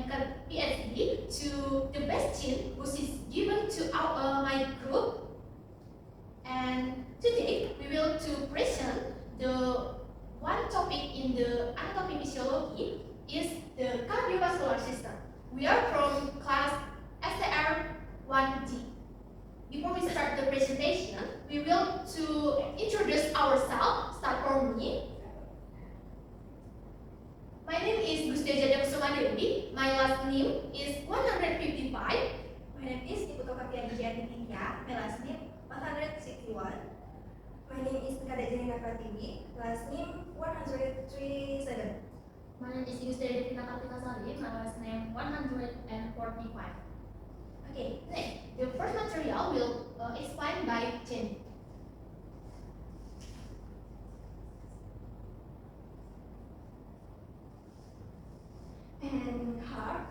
anchor PhD to the best gene which is given to my group. And today we will to present the one topic in the anatomy physiology is the cardiovascular system. We are from class STR 1D. Before we start the presentation, we will to introduce ourselves. Start from me. My name is Gustia Jadam Sumadewi. My last name is 155. My name is Ibu Tokatia Budiati Tinja. My last name 161. My name is Nkada Janina Pratiwi. Last name 137. My name is Gustia Devina Kartika Sari. My last name 145. Okay, next, the first material will explain by Jenny. And heart.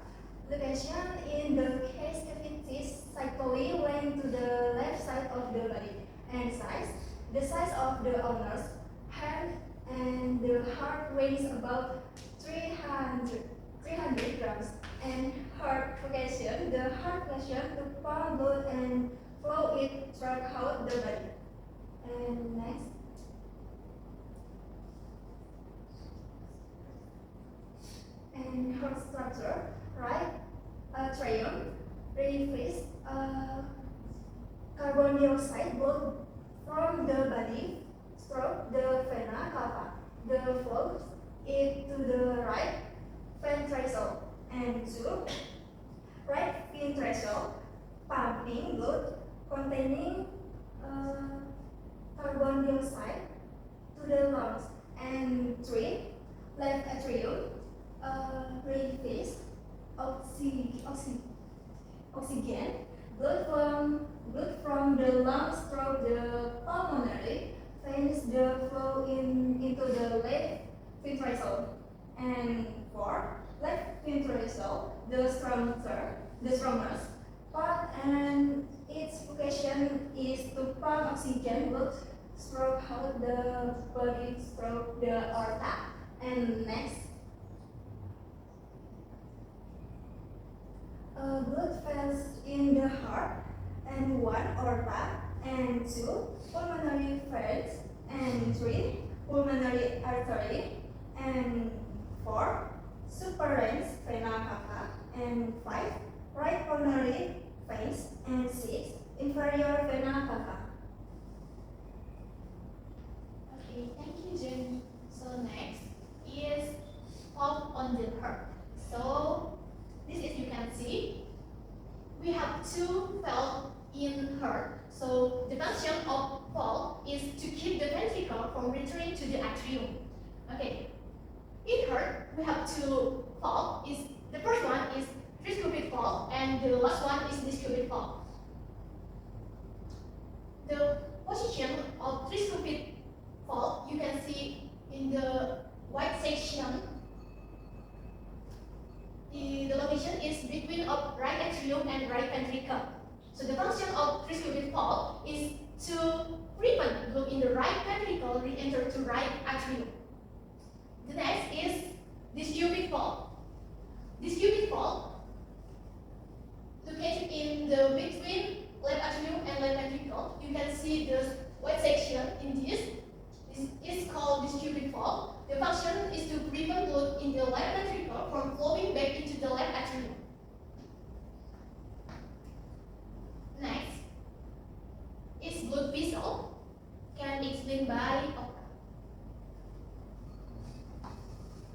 Location in the case cavities cyclically length to the left side of the body. And size. The size of the owner's hand and the heart weighs about 300 grams. And heart location. The heart location to pump blood and flow it throughout the body. And next. And heart structure, right? Atrium, reflex, carbon dioxide blood from the body, stroke the vena cava. The flow it to the right ventricle and to right ventricle, pumping blood containing carbon dioxide to the lungs. And 3, left atrium, release oxygen, blood from the lungs through the pulmonary veins, the flow into the left ventricle. And 4, left ventricle, the strongest part, and its function is to pump oxygen blood throughout the body through the aorta. And next. Blood vessels in the heart, and 1 aorta, and 2 pulmonary veins, and 3 pulmonary artery, and 4 superior vena cava, and 5 right pulmonary veins, and 6 inferior vena cava. Okay, thank you, Jenny. So next is pulse on the heart. So this is you can see we have 2 valves in heart. So the function of valve is to keep the ventricle from returning to the atrium. Okay, in heart we have 2 valves. Is the first one is tricuspid valve and the last one is discuspid valve. The position of tricuspid valve you can see in the white section. The location is between of right atrium and right ventricle. So the function of tricuspid valve is to prevent blood in the right ventricle re-enter to right atrium. The next is discuspid valve. Discuspid valve located in the between left atrium and left ventricle. You can see the white section in this. This is called discuspid valve. The function is to prevent blood in the left ventricle from flowing back into the left atrium. Next is blood vessel. Can explain by Oka.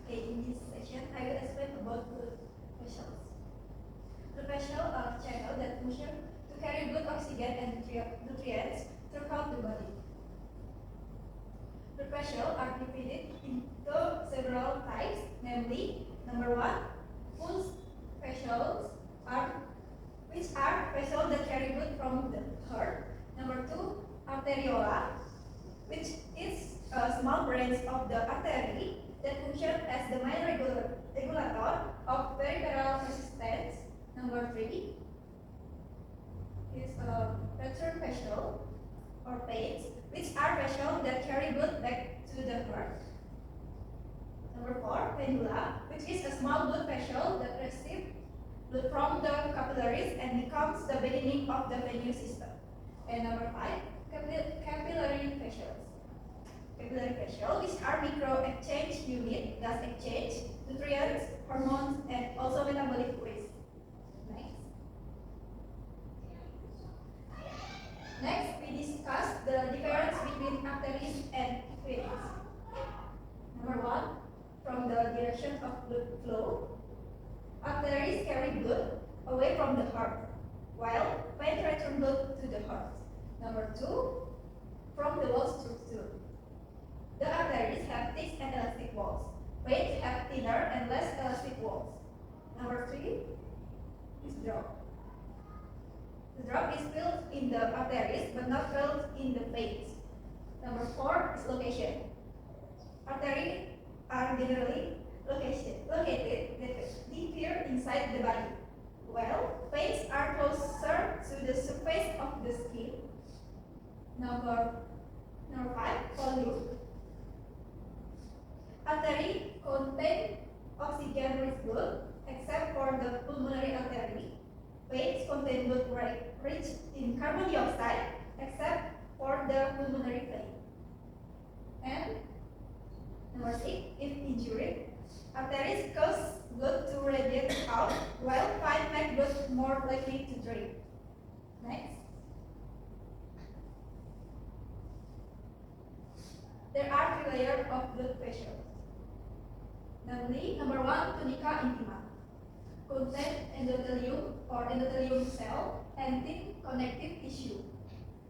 Okay, in this section, I will explain about blood vessels. Blood vessels are channels that function to carry blood, oxygen, and nutrients throughout the body. Blood vessels are divided into several types, namely, number 1, pulse vessels which are vessels that carry blood from the heart. Number 2, arteriola, which is a small branch of the artery that function as the main regulator of peripheral resistance. Number 3 is a return vessel or veins, which are vessels that carry blood back to the heart. Number 4, pendula, which is a small blood vessel that receives blood from the capillaries and becomes the beginning of the venous system. And number 5, capillary fascials. Capillary fascial, which are micro exchange unit that exchange nutrients, hormones, and also metabolic waste. Next. Next, we discuss the difference between arteries and veins. Number 1, from the direction of blood flow, arteries carry blood away from the heart, while veins return blood to the heart. Number 2, from the wall structure. The arteries have thick and elastic walls. Veins have thinner and less elastic walls. Number 3 is drop. The drop is filled in the arteries but not filled in the veins. Number 4 is location. Arteries are generally located deeper inside the body, while veins are closer to the surface of the skin. Number 5, volume. Arteries contain oxygen-rich blood, except for the pulmonary artery. Veins contain blood rich in carbon dioxide, except for the pulmonary vein. And number 6, if injured, arteries cause blood to radiate out, while veins make blood more likely to drain. Next. There are 3 layers of blood vessels. Namely, number 1, tunica intima, contain endothelium or endothelium cell and thin connective tissue,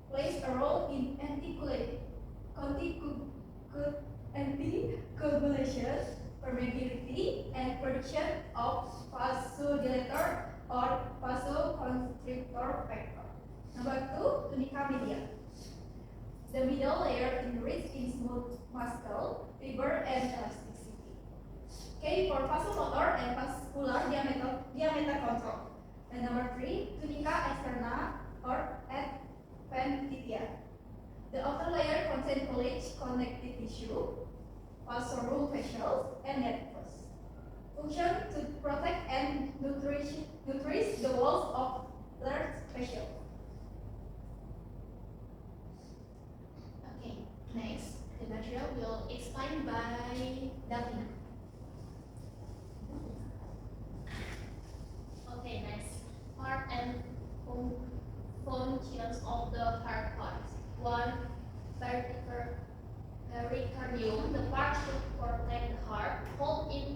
plays a role in anticoagulation, permeability, and production of vasodilator or vasoconstrictor factor. Number 2, tunica media. The middle layer is rich in smooth muscle, fiber, and elasticity. K for vasomotor and vascular diameter control. And number 3, tunica externa or adventitia. The outer layer contains collagen connective tissue, vasorum fascials, and nerves. Function to protect and nourish the walls of blood fascial. Okay, next, the material will explained by Davina. Okay, next, part and functions of the heart parts. 1, pericardium, the part to protect the heart, hold it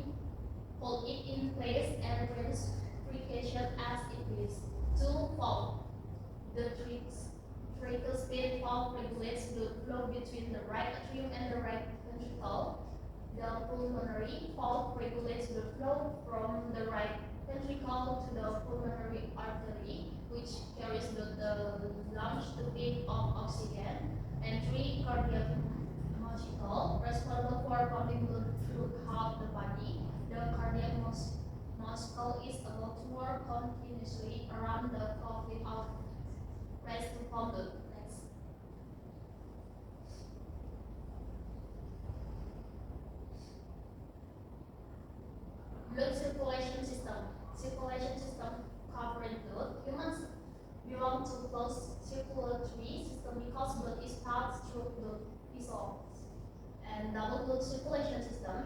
in place and release friction as it is. 2, valve. The tricuspid valve regulates blood flow between the right atrium and the right ventricle. The pulmonary valve regulates blood flow from the right ventricle to the pulmonary artery, which carries the lungs to feed of oxygen. And 3, cardiac muscle, responsible for pumping blood throughout the body. The cardiac muscle is able to work continuously around the clock without rest to pump blood. Next. Blood circulation system. Circulation system covering blood. Humans belong to closed circulatory system because blood is passed through blood vessels. And double blood circulation system.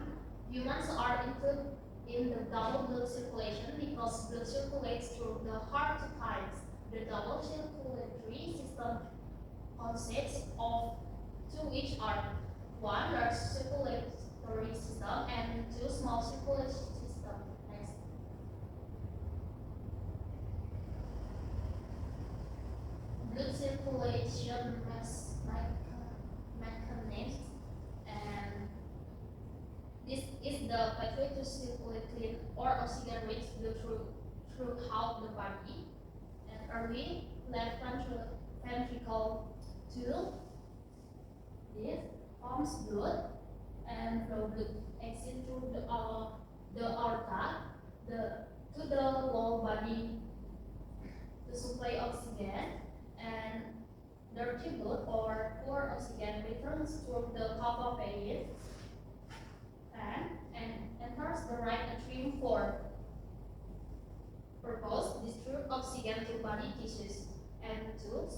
Humans are included in the double blood circulation because blood circulates through the heart two times. The double circulatory system consists of 2 each arm, 1 large circulatory system and 2 small circulatory system. Next. Blood circulation mechanism, and this is the pathway to circulate clean or oxygen-rich blood throughout the body. And early left ventricle tube, this pumps blood and flow blood exit through the aorta to the whole body to supply oxygen, and dirty blood or poor oxygen returns through the cava vein and enters the right atrium for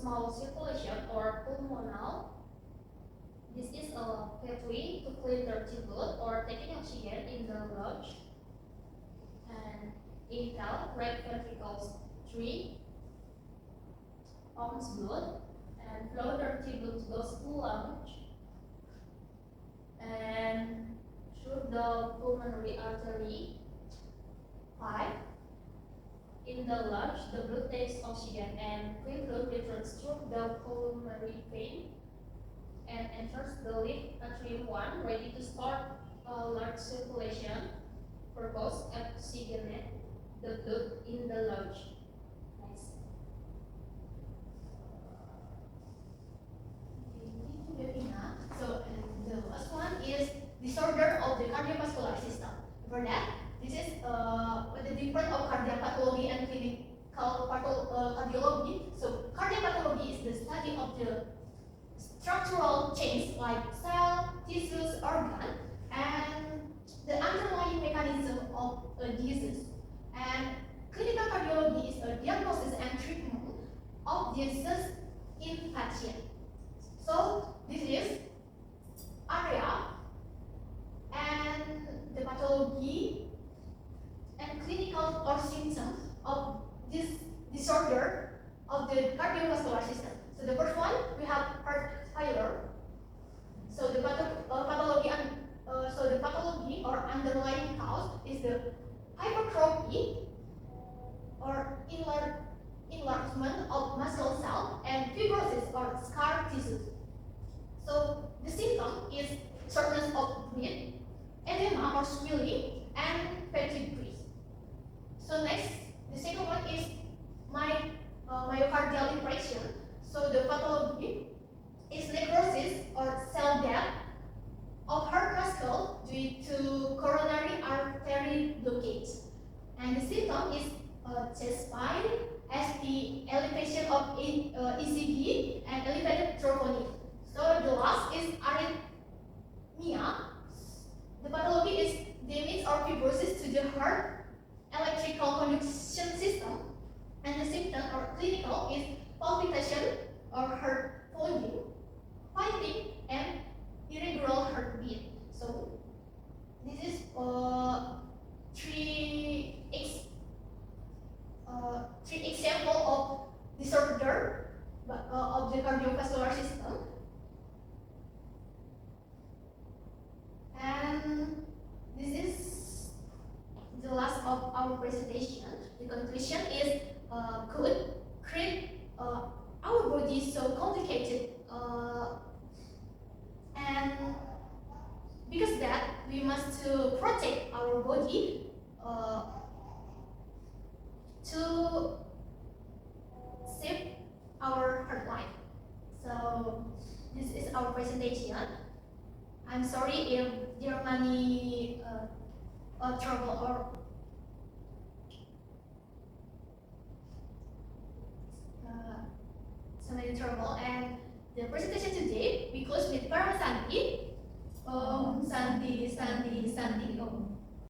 small circulation or pulmonal. This is a pathway to clean dirty blood or taking oxygen in the lungs. And inhale right ventricles 3 pumps blood and flow dirty blood goes to lungs. And through the pulmonary artery 5. In the lungs, the blood takes oxygen and clean fluid returns through the pulmonary vein and enters the left atrium 1, ready to start a large circulation. Purpose oxygenate the blood in the lungs. Nice. Thank you, Devina. So, and the last one is disorder of the cardiovascular system. For that, this is the difference of cardiac pathology and clinical cardiology. So, cardiac pathology is the study of the structural change like cell, tissues, organ, and the underlying mechanism of a disease. And clinical cardiology is a diagnosis and treatment of diseases in patients. So this is area and the pathology and clinical or symptoms of this disorder of the cardiovascular system. So the first one, we have heart failure. So the pathology or underlying cause is the hypertrophy or enlargement of muscle cell and fibrosis or scar tissues. So the symptom is shortness of breath, edema or swelling, and fatigue. So next, the second one is myocardial infarction. So the pathology is necrosis or cell death of heart muscle due to coronary artery blockage. And the symptom is chest pain, as the elevation of ECG and elevated troponin. So the last is arrhythmia. The pathology is damage or fibrosis to the heart electrical conduction system, and the symptom or clinical is palpitation or heart volume, fighting, and irregular heartbeat. So this is three example of disorder of the cardiovascular system. And this is the last of our presentation. The conclusion is could create our body is so complicated, and because that we must to protect our body to save our heart life. So this is our presentation. I'm sorry if there are many trouble or so many trouble. And the presentation today we close with Parasanti. Om Santi Santi Santi.